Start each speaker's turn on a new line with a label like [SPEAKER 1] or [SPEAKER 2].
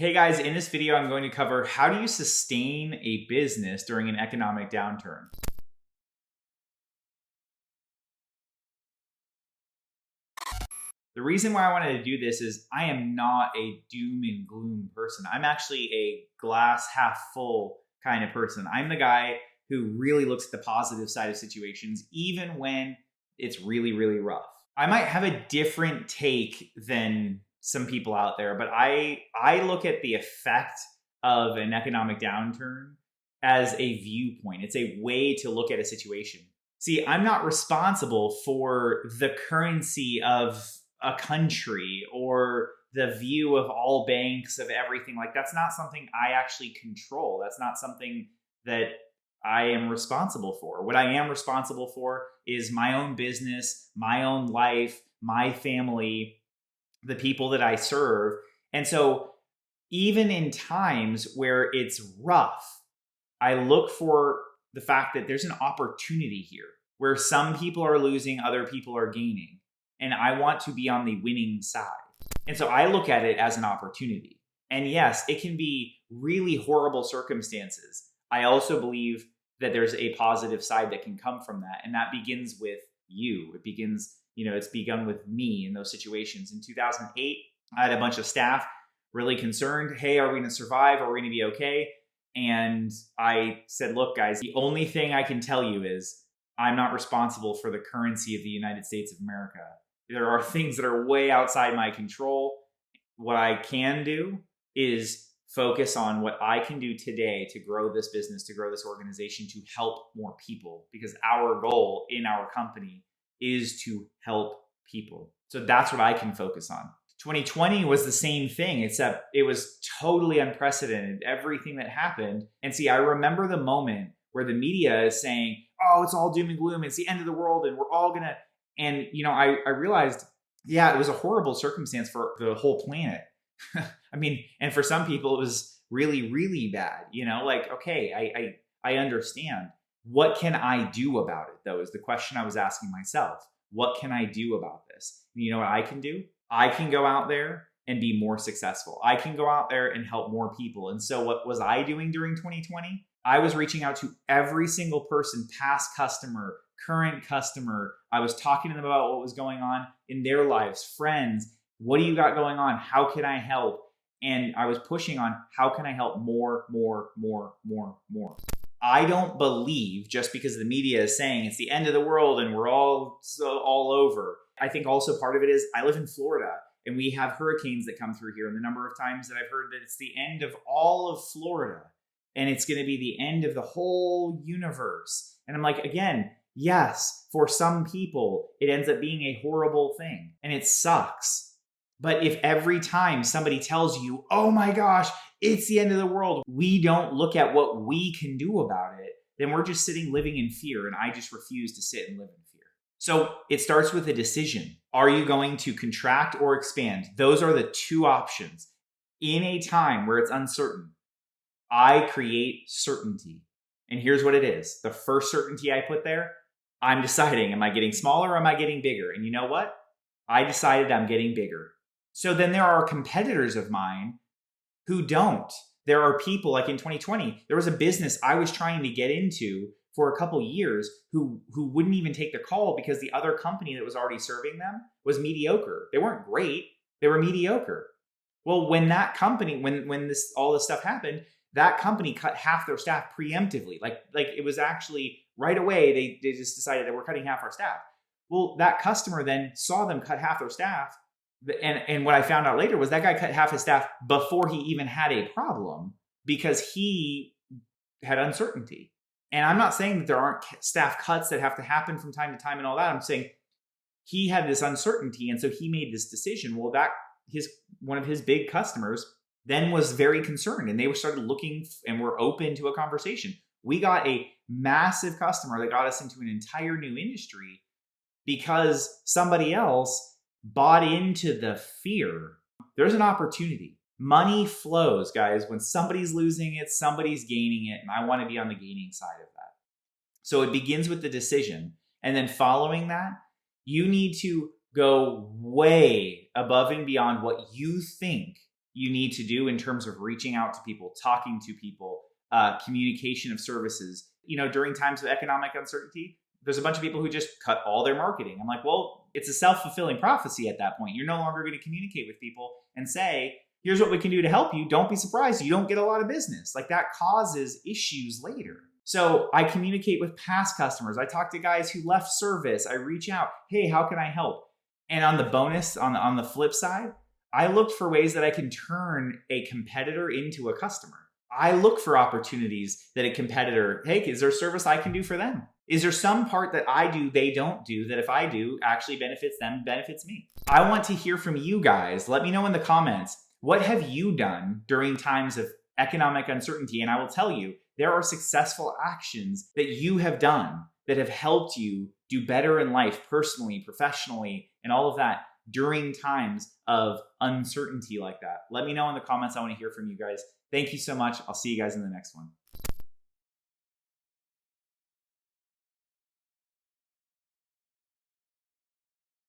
[SPEAKER 1] Hey guys, in this video, I'm going to cover how do you sustain a business during an economic downturn. The reason why I wanted to do this is I am not a doom and gloom person. I'm actually a glass half full kind of person. I'm the guy who really looks at the positive side of situations, even when it's really, really rough. I might have a different take than some people out there, but I look at the effect of an economic downturn as a viewpoint. It's a way to look at a situation. See, I'm not responsible for the currency of a country or the view of all banks of everything. Like, that's not something I actually control. That's not something that I am responsible for. What I am responsible for is my own business, my own life, my family, the people that I serve. And so even in times where it's rough, I look for the fact that there's an opportunity here where some people are losing, other people are gaining. And I want to be on the winning side. And so I look at it as an opportunity. And yes, it can be really horrible circumstances. I also believe that there's a positive side that can come from that. And that begins with you. It begins, it's begun with me in those situations. In 2008, I had a bunch of staff really concerned. Hey, are we going to survive? Are we going to be okay? And I said, look, guys, the only thing I can tell you is I'm not responsible for the currency of the United States of America. There are things that are way outside my control. What I can do is focus on what I can do today to grow this business, to grow this organization, to help more people, because our goal in our company is to help people. So that's what I can focus on. 2020 was the same thing, except it was totally unprecedented, everything that happened. And see, I remember the moment where the media is saying, oh, it's all doom and gloom, it's the end of the world, and we're all gonna, and I realized, yeah, it was a horrible circumstance for the whole planet. I mean, and for some people, it was really, really bad. Okay, I understand. What can I do about it, though, is the question I was asking myself. What can I do about this? You know what I can do? I can go out there and be more successful. I can go out there and help more people. And so what was I doing during 2020? I was reaching out to every single person, past customer, current customer. I was talking to them about what was going on in their lives, friends. What do you got going on? How can I help? And I was pushing on how can I help more. I don't believe just because the media is saying it's the end of the world and we're all over. I think also part of it is I live in Florida and we have hurricanes that come through here. And the number of times that I've heard that it's the end of all of Florida and it's going to be the end of the whole universe. And I'm like, again, yes, for some people, it ends up being a horrible thing and it sucks. But if every time somebody tells you, oh my gosh, it's the end of the world, we don't look at what we can do about it, then we're just sitting living in fear. And I just refuse to sit and live in fear. So it starts with a decision. Are you going to contract or expand? Those are the two options. In a time where it's uncertain, I create certainty. And here's what it is. The first certainty I put there, I'm deciding, am I getting smaller or am I getting bigger? And you know what? I decided I'm getting bigger. So then there are competitors of mine who don't. There are people like in 2020, there was a business I was trying to get into for a couple years who wouldn't even take the call because the other company that was already serving them was mediocre. They weren't great. They were mediocre. Well, when that company, when all this stuff happened, that company cut half their staff preemptively. Like it was actually right away, they just decided that we're cutting half our staff. Well, that customer then saw them cut half their staff. And what I found out later was that guy cut half his staff before he even had a problem because he had uncertainty. And I'm not saying that there aren't staff cuts that have to happen from time to time and all that. I'm saying he had this uncertainty. And so he made this decision. Well, one of his big customers then was very concerned and they started looking and were open to a conversation. We got a massive customer that got us into an entire new industry because somebody else bought into the fear. There's an opportunity. Money flows, guys. When somebody's losing it, somebody's gaining it. And I want to be on the gaining side of that. So it begins with the decision. And then following that, you need to go way above and beyond what you think you need to do in terms of reaching out to people, talking to people, communication of services. During times of economic uncertainty, there's a bunch of people who just cut all their marketing. I'm like, well, it's a self-fulfilling prophecy at that point. You're no longer going to communicate with people and say, here's what we can do to help you. Don't be surprised you don't get a lot of business. Like, that causes issues later. So I communicate with past customers. I talk to guys who left service. I reach out, hey, how can I help? And on the bonus, on the flip side, I look for ways that I can turn a competitor into a customer. I look for opportunities that a competitor, hey, is there a service I can do for them? Is there some part that I do they don't do that if I do actually benefits them, benefits me? I want to hear from you guys. Let me know in the comments, what have you done during times of economic uncertainty? And I will tell you, there are successful actions that you have done that have helped you do better in life, personally, professionally, and all of that during times of uncertainty like that. Let me know in the comments. I want to hear from you guys. Thank you so much. I'll see you guys in the next one.